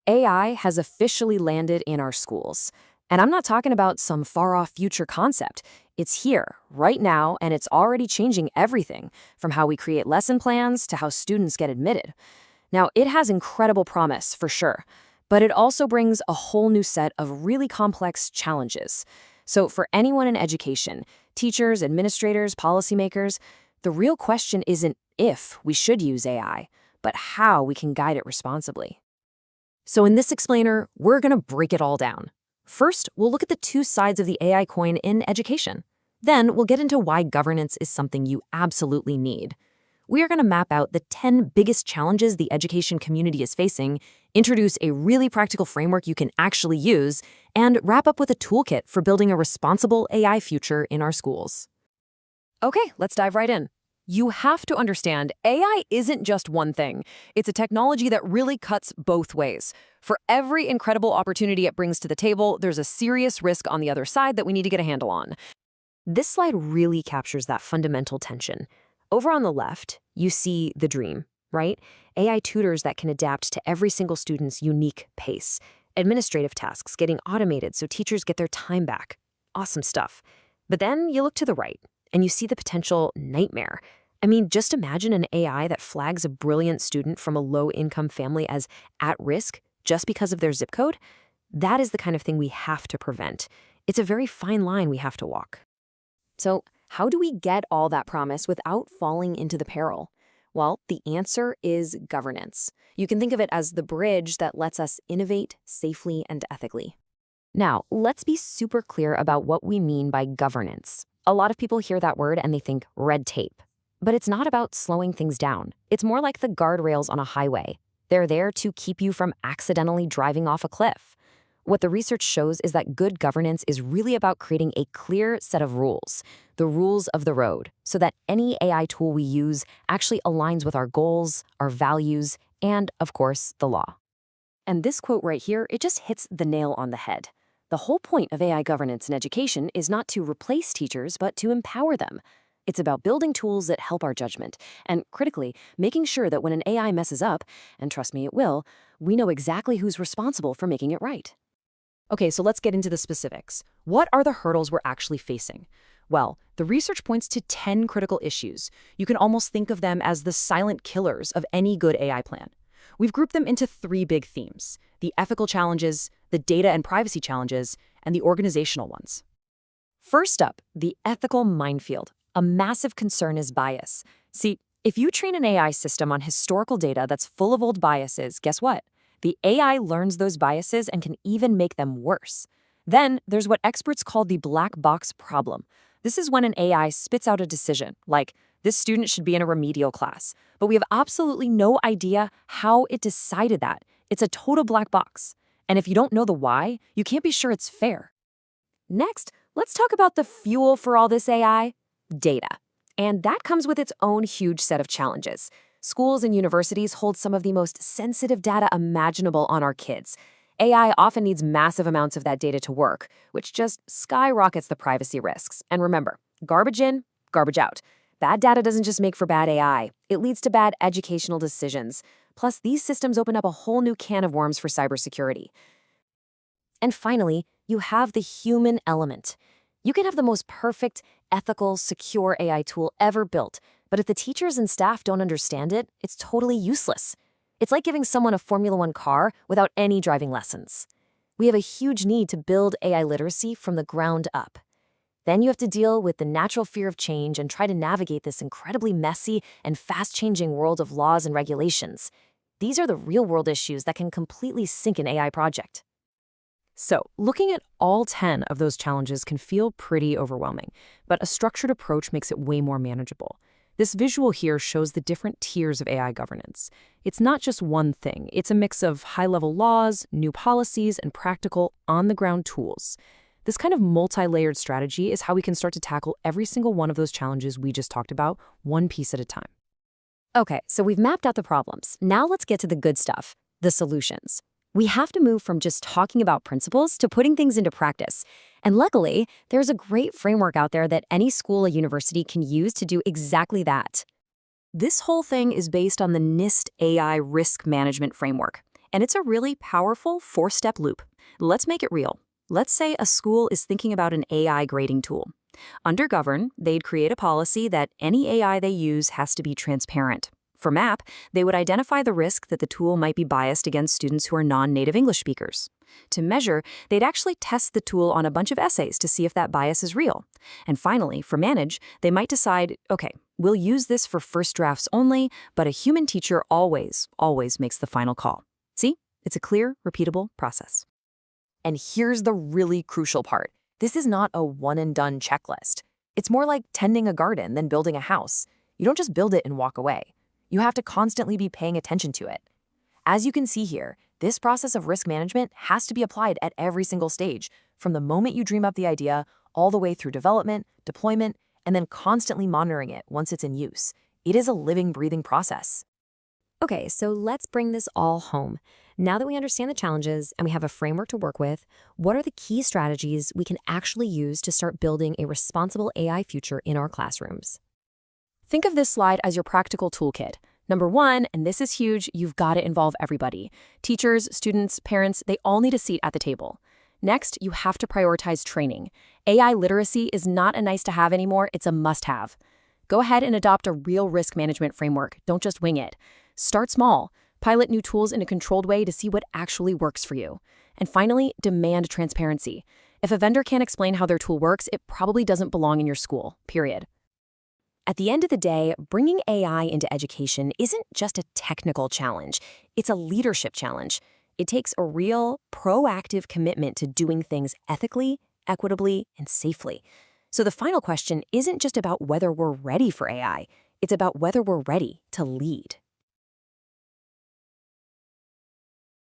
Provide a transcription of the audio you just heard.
AI has officially landed in our schools. And I'm not talking about some far-off future concept. It's here, right now, and it's already changing everything, from how we create lesson plans to how students get admitted. Now, it has incredible promise, for sure, but it also brings a whole new set of really complex challenges. So for anyone in education, teachers, administrators, policymakers, the real question isn't if we should use AI, but how we can guide it responsibly. So in this explainer, we're going to break it all down. First, we'll look at the two sides of the AI coin in education. Then we'll get into why governance is something you absolutely need. We are going to map out the 10 biggest challenges the education community is facing, introduce a really practical framework you can actually use, and wrap up with a toolkit for building a responsible AI future in our schools. Okay, let's dive right in. You have to understand, AI isn't just one thing. It's a technology that really cuts both ways. For every incredible opportunity it brings to the table, there's a serious risk on the other side that we need to get a handle on. This slide really captures that fundamental tension. Over on the left, you see the dream, right? AI tutors that can adapt to every single student's unique pace. Administrative tasks getting automated so teachers get their time back. Awesome stuff. But then you look to the right, and you see the potential nightmare. I mean, just imagine an AI that flags a brilliant student from a low-income family as at risk just because of their zip code. That is the kind of thing we have to prevent. It's a very fine line we have to walk. So, how do we get all that promise without falling into the peril? Well, the answer is governance. You can think of it as the bridge that lets us innovate safely and ethically. Now, let's be super clear about what we mean by governance. A lot of people hear that word and they think red tape. But it's not about slowing things down. It's more like the guardrails on a highway. They're there to keep you from accidentally driving off a cliff. What the research shows is that good governance is really about creating a clear set of rules, the rules of the road, so that any AI tool we use actually aligns with our goals, our values, and, of course, the law. And this quote right here, it just hits the nail on the head. The whole point of AI governance in education is not to replace teachers, but to empower them. It's about building tools that help our judgment, and critically, making sure that when an AI messes up, and trust me, it will, we know exactly who's responsible for making it right. Okay, so let's get into the specifics. What are the hurdles we're actually facing? Well, the research points to 10 critical issues. You can almost think of them as the silent killers of any good AI plan. We've grouped them into 3 big themes: the ethical challenges, the data and privacy challenges, and the organizational ones. First up, the ethical minefield. A massive concern is bias. See, if you train an AI system on historical data that's full of old biases, guess what? The AI learns those biases and can even make them worse. Then there's what experts call the black box problem. This is when an AI spits out a decision, like, this student should be in a remedial class, but we have absolutely no idea how it decided that. It's a total black box. And if you don't know the why, you can't be sure it's fair. Next, let's talk about the fuel for all this AI: data. And that comes with its own huge set of challenges. Schools and universities hold some of the most sensitive data imaginable on our kids. AI often needs massive amounts of that data to work, which just skyrockets the privacy risks. And remember, garbage in, garbage out. Bad data doesn't just make for bad AI. It leads to bad educational decisions. Plus, these systems open up a whole new can of worms for cybersecurity. And finally, you have the human element. You can have the most perfect, ethical, secure AI tool ever built, but if the teachers and staff don't understand it, it's totally useless. It's like giving someone a Formula One car without any driving lessons. We have a huge need to build AI literacy from the ground up. Then you have to deal with the natural fear of change and try to navigate this incredibly messy and fast-changing world of laws and regulations. These are the real-world issues that can completely sink an AI project. So, looking at all 10 of those challenges can feel pretty overwhelming, but a structured approach makes it way more manageable. This visual here shows the different tiers of AI governance. It's not just one thing. It's a mix of high-level laws, new policies, and practical, on-the-ground tools. This kind of multi-layered strategy is how we can start to tackle every single one of those challenges we just talked about, one piece at a time. Okay, so we've mapped out the problems. Now let's get to the good stuff, the solutions. We have to move from just talking about principles to putting things into practice. And luckily, there's a great framework out there that any school or university can use to do exactly that. This whole thing is based on the NIST AI Risk Management Framework. And it's a really powerful 4-step loop. Let's make it real. Let's say a school is thinking about an AI grading tool. Under Govern, they'd create a policy that any AI they use has to be transparent. For MAP, they would identify the risk that the tool might be biased against students who are non-native English speakers. To measure, they'd actually test the tool on a bunch of essays to see if that bias is real. And finally, for Manage, they might decide, okay, we'll use this for first drafts only, but a human teacher always makes the final call. See? It's a clear, repeatable process. And here's the really crucial part. This is not a one-and-done checklist. It's more like tending a garden than building a house. You don't just build it and walk away. You have to constantly be paying attention to it. As you can see here, this process of risk management has to be applied at every single stage, from the moment you dream up the idea all the way through development, deployment, and then constantly monitoring it once it's in use. It is a living, breathing process. Okay, so let's bring this all home. Now that we understand the challenges and we have a framework to work with, what are the key strategies we can actually use to start building a responsible AI future in our classrooms? Think of this slide as your practical toolkit. Number one, and this is huge, you've got to involve everybody. Teachers, students, parents, they all need a seat at the table. Next, you have to prioritize training. AI literacy is not a nice-to-have anymore, it's a must-have. Go ahead and adopt a real risk management framework. Don't just wing it. Start small. Pilot new tools in a controlled way to see what actually works for you. And finally, demand transparency. If a vendor can't explain how their tool works, it probably doesn't belong in your school, period. At the end of the day, bringing AI into education isn't just a technical challenge. It's a leadership challenge. It takes a real, proactive commitment to doing things ethically, equitably, and safely. So the final question isn't just about whether we're ready for AI. It's about whether we're ready to lead.